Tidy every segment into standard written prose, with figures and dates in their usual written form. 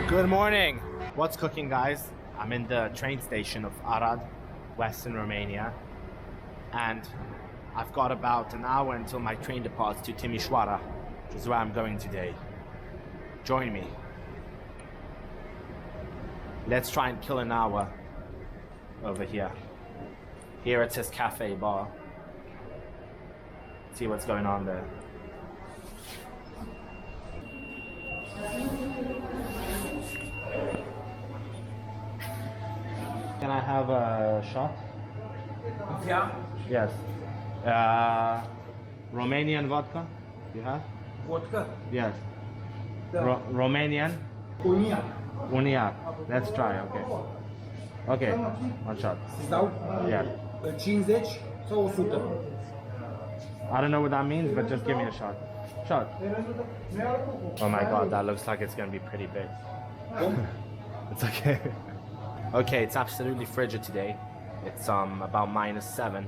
Good morning. What's cooking, guys? I'm in the train station of Arad, Western Romania, and I've got about an hour until my train departs to Timisoara, which is where I'm going today. Join me. Let's try and kill an hour over here. Here it says cafe bar. See what's going on there. Can I have a shot? Yeah. Yes. Romanian vodka? You have? Vodka. Yes. Da. Romanian? Uniac. Uniac. Let's try, okay. Okay, one shot. Îți dau Yeah. 50 sau 100? I don't know what that means, but just give me a shot. Shot. Oh my god, that looks like it's gonna be pretty big. It's okay. Okay, it's absolutely frigid today. It's about -7.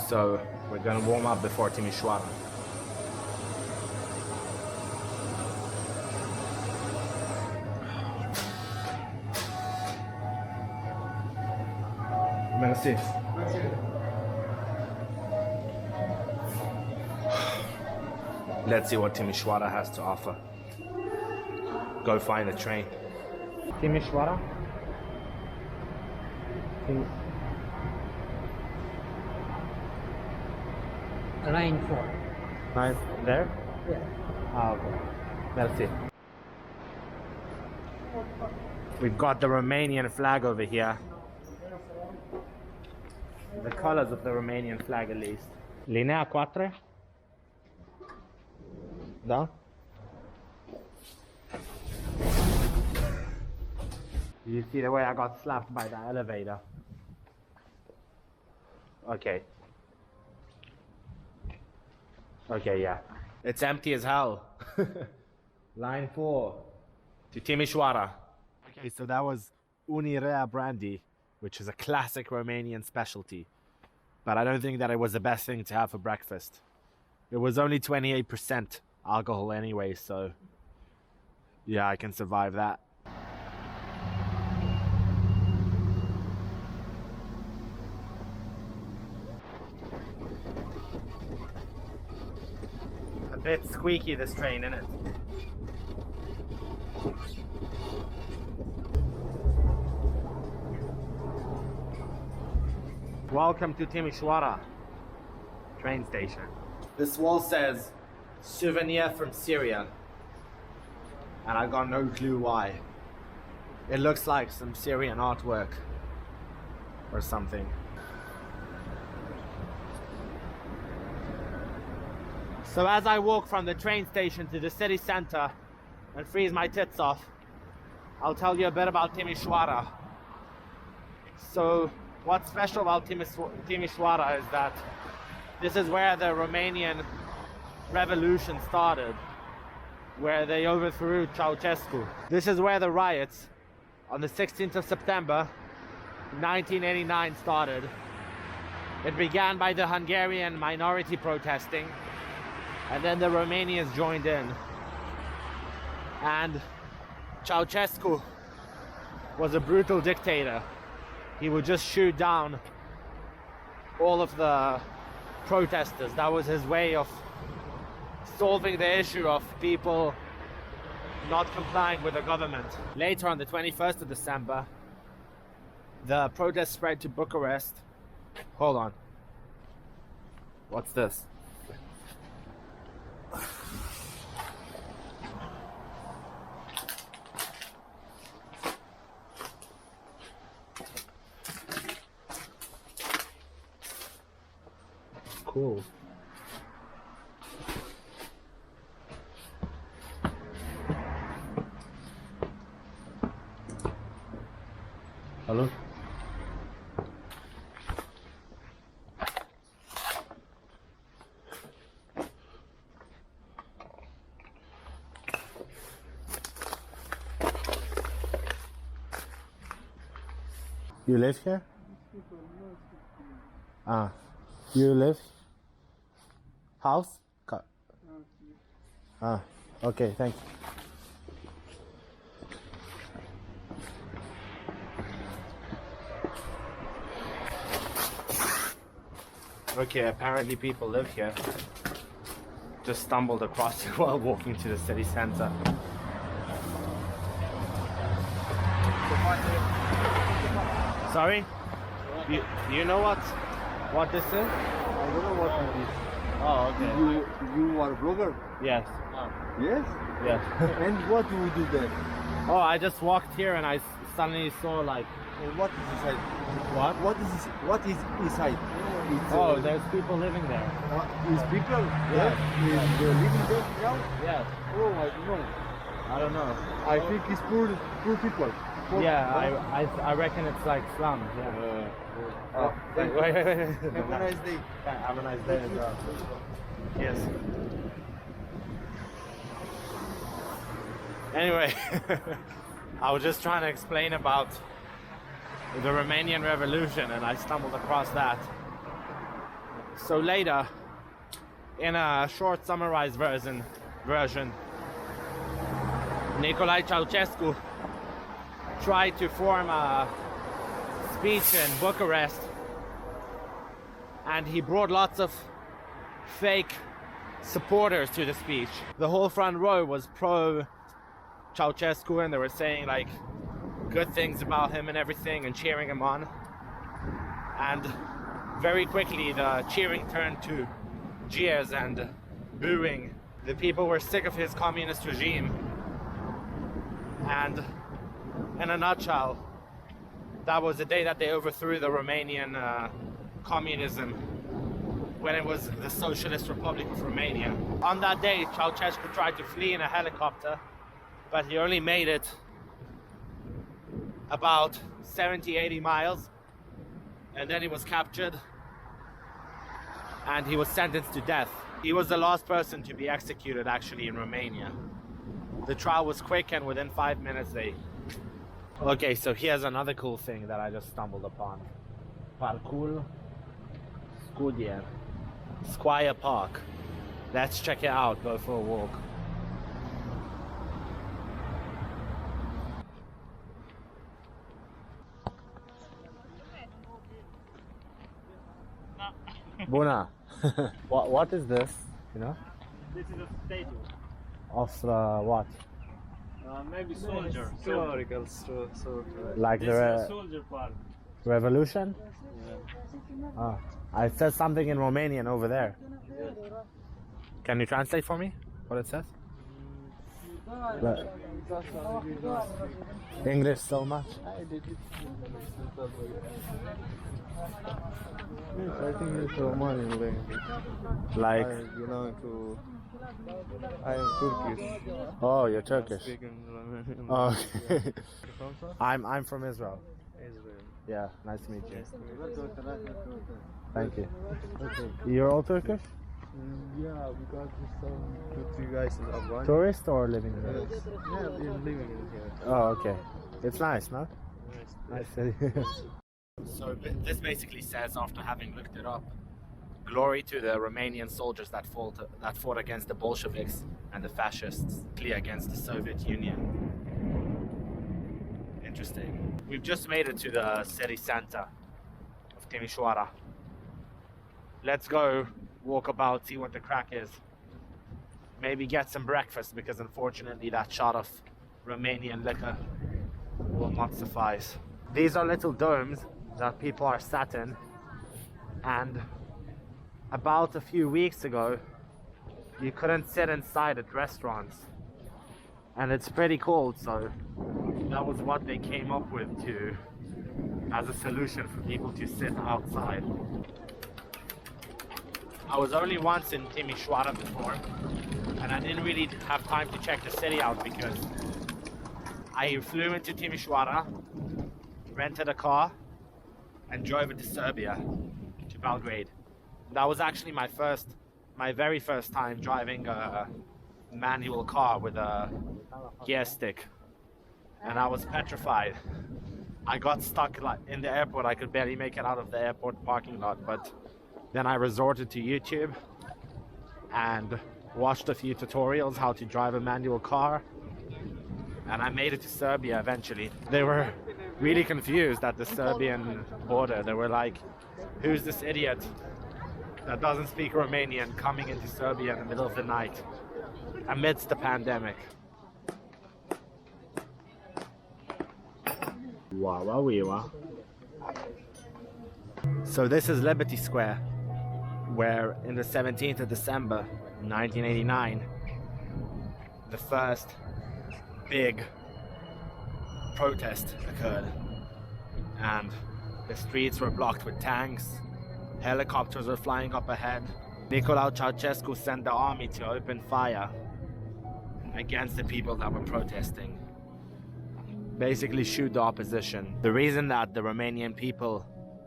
So we're gonna warm up before Timisoara. Merci. Let's see what Timisoara has to offer. Go find a train. Timisoara? Line 4. Nice. There? Yeah. Ah, okay. Merci. We've got the Romanian flag over here. The colors of the Romanian flag, at least. Linea 4? Da? You see the way I got slapped by that elevator? Okay. Okay, yeah. It's empty as hell. Line 4 to Timisoara. Okay, so that was Unirea brandy, which is a classic Romanian specialty. But I don't think that it was the best thing to have for breakfast. It was only 28% alcohol anyway, so yeah, I can survive that. A bit squeaky, this train, isn't it? Welcome to Timisoara train station. This wall says souvenir from Syria, and I got no clue why. It looks like some Syrian artwork or something. So as I walk from the train station to the city center and freeze my tits off, I'll tell you a bit about Timisoara. So what's special about Timisoara is that this is where the Romanian revolution started, where they overthrew Ceaușescu. This is where the riots on the 16th of September 1989 started. It began by the Hungarian minority protesting, and then the Romanians joined in. And Ceaușescu was a brutal dictator. He would just shoot down all of the protesters. That was his way of solving the issue of people not complying with the government. Later, on the 21st of December, the protest spread to Bucharest. Hold on. What's this? Cool. Hello? You live here? Ah, you live? House? Ah, okay, thank you. Okay, apparently people live here. Just stumbled across it while walking to the city center. Sorry? You know what this is? I don't know what it is. Oh, okay. You are a blogger? Yes. Yes? Yes. And what do you do there? Oh, I just walked here and I suddenly saw like... What is inside? What? What is inside? It's, Oh, there's people living there. is people Yes. there? Is living there now? Yes. Oh, I don't know. I don't know. I think it's poor people. Poor Yeah, I reckon it's like slums. Yeah. thank you. Wait. Have a nice day. Have a nice day as well. Yes. Anyway, I was just trying to explain about the Romanian Revolution and I stumbled across that. So later, in a short summarized version, Nicolae Ceaușescu tried to form a speech in Bucharest and he brought lots of fake supporters to the speech. The whole front row was pro Ceaușescu and they were saying like good things about him and everything and cheering him on. And very quickly the cheering turned to jeers and booing. The people were sick of his communist regime. And in a nutshell, that was the day that they overthrew the Romanian communism when it was the Socialist Republic of Romania. On that day, Ceaușescu tried to flee in a helicopter, but he only made it about 70-80 miles, and then he was captured and he was sentenced to death. He was the last person to be executed actually in Romania. The trial was quick and within 5 minutes they... Okay, so here's another cool thing that I just stumbled upon. Parcul Scudier. Squire Park. Let's check it out, go for a walk. Bună. What is this? You know? This is a stadium. Of what? Maybe soldier. Historical Like This the is a soldier park. revolution? Ah, it says something in Romanian over there. Can you translate for me what it says? English so much? I think it's Romanian language. Like, I am Turkish. oh, you're Turkish. Speaking Romanian. Oh, okay. From I'm from Israel. Israel. Yeah, nice to meet you. Thank you. You're all Turkish? Yeah, because some two guys is Afghan. Tourist or living here? Yes. Yeah, we're living in here. Oh, okay. It's nice, no? Nice. Nice. So this basically says, after having looked it up, glory to the Romanian soldiers that fought against the Bolsheviks and the fascists, flee against the Soviet Union. Interesting. We've just made it to the city center of Timisoara. Let's go walk about, see what the crack is. Maybe get some breakfast, because unfortunately that shot of Romanian liquor will not suffice. These are little domes that people are sat in, and about a few weeks ago you couldn't sit inside at restaurants, and it's pretty cold, so that was what they came up with as a solution for people to sit outside. I was only once in Timisoara before, and I didn't really have time to check the city out because I flew into Timisoara, rented a car, and drove it to Serbia, to Belgrade. That was actually my very first time driving a manual car with a gear stick, and I was petrified. I got stuck in the airport. I could barely make it out of the airport parking lot, but then I resorted to YouTube and watched a few tutorials how to drive a manual car, and I made it to Serbia eventually. They were really confused at the Serbian border. They were like, who's this idiot that doesn't speak Romanian coming into Serbia in the middle of the night amidst the pandemic. Wow. So this is Liberty Square, where in the 17th of December 1989 the first big protest occurred, and the streets were blocked with tanks, helicopters were flying up ahead. Nicolae Ceaușescu sent the army to open fire against the people that were protesting, basically shoot the opposition. The reason that the Romanian people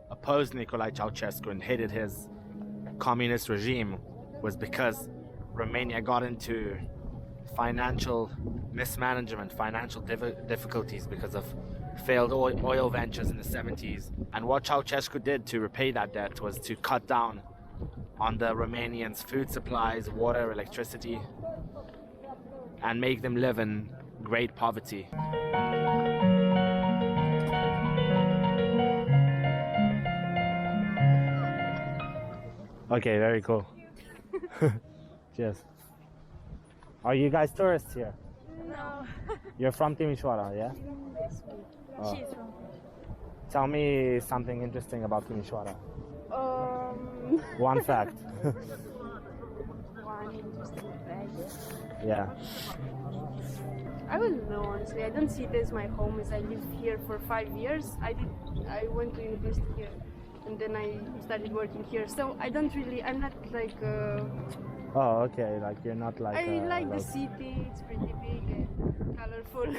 opposed Nicolae Ceaușescu and hated his communist regime was because Romania got into financial mismanagement, financial difficulties because of failed oil ventures in the 70s. And what Ceaușescu did to repay that debt was to cut down on the Romanians' food supplies, water, electricity, and make them live in great poverty. Okay, very cool. Cheers. Are you guys tourists here? No. You're from Timisoara, yeah? Oh. She's from. Tell me something interesting about Timisoara. One fact. One interesting fact. Yeah. I wouldn't know, honestly. I don't see it as my home, as I lived here for 5 years. I went to university here, and then I started working here. So I don't really. I'm not like. Oh, okay. Like you're not like. I like the city. It's pretty big and colorful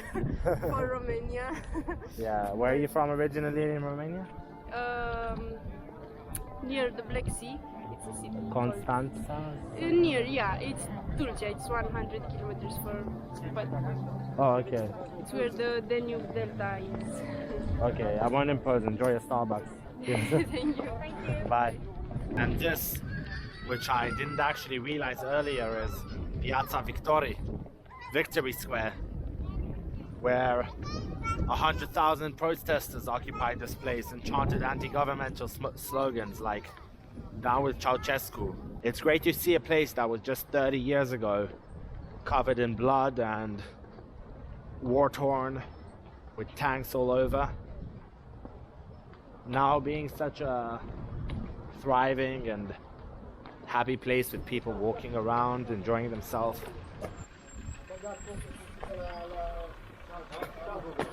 for Romania. Yeah. Where are you from originally in Romania? Near the Black Sea. It's a city. Constanța? Near, yeah. It's Tulcea. It's 100 kilometers but Oh, okay. it's where the Danube Delta is. Okay. I won't impose. Enjoy your Starbucks. Thank you. Bye. And this, which I didn't actually realize earlier, is Piața Victoriei, Victory Square, where 100,000 protesters occupied this place and chanted anti-governmental slogans like "Down with Ceaușescu." It's great to see a place that was just 30 years ago covered in blood and war-torn, with tanks all over, now being such a thriving and happy place with people walking around, enjoying themselves.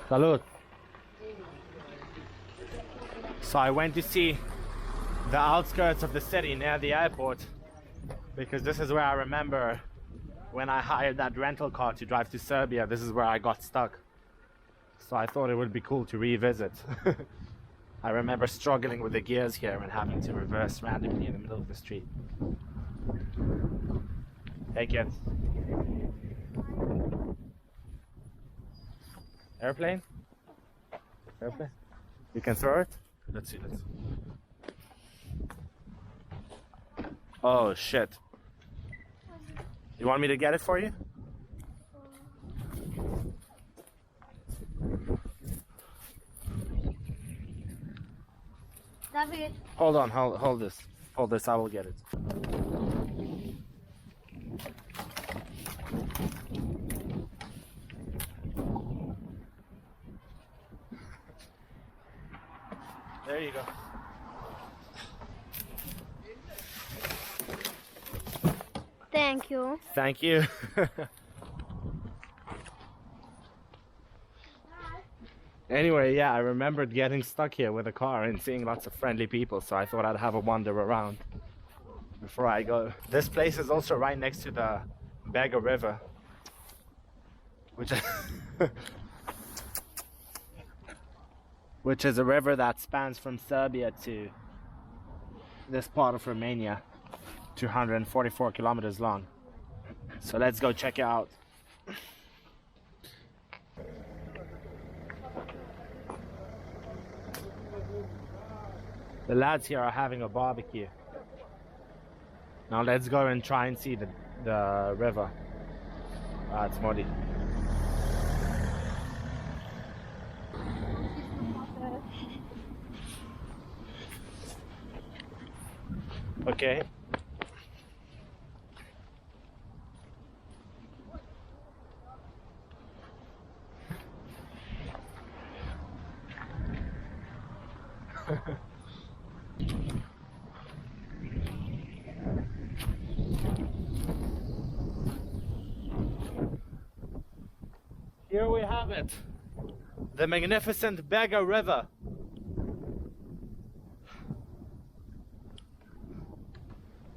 Salut! So I went to see the outskirts of the city near the airport, because this is where I remember when I hired that rental car to drive to Serbia, this is where I got stuck. So I thought it would be cool to revisit. I remember struggling with the gears here and having to reverse randomly in the middle of the street. Hey kids. Airplane? Airplane? You can throw it? Let's see, let's see. Oh shit. You want me to get it for you? David. Hold on, hold this. Hold this, I will get it. There you go. Thank you. Thank you. Anyway, yeah, I remembered getting stuck here with a car and seeing lots of friendly people, so I thought I'd have a wander around before I go. This place is also right next to the Bega River, which is a river that spans from Serbia to this part of Romania, 244 kilometers long. So let's go check it out. The lads here are having a barbecue. Now let's go and try and see the river. Ah, it's muddy. Okay, here we have it. The magnificent Bega River.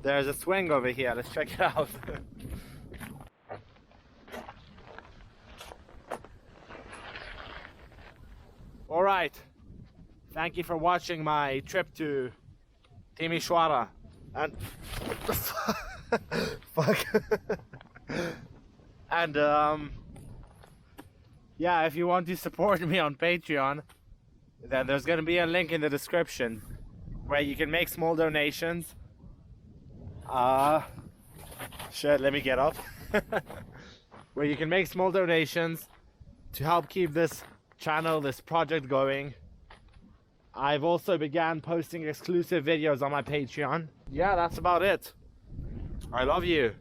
There's a swing over here, let's check it out. Alright, thank you for watching my trip to Timisoara. And fuck. And yeah, if you want to support me on Patreon, then there's gonna be a link in the description where you can make small donations. Shit, let me get up. Where you can make small donations to help keep this channel, this project going. I've also began posting exclusive videos on my Patreon. Yeah, that's about it. I love you.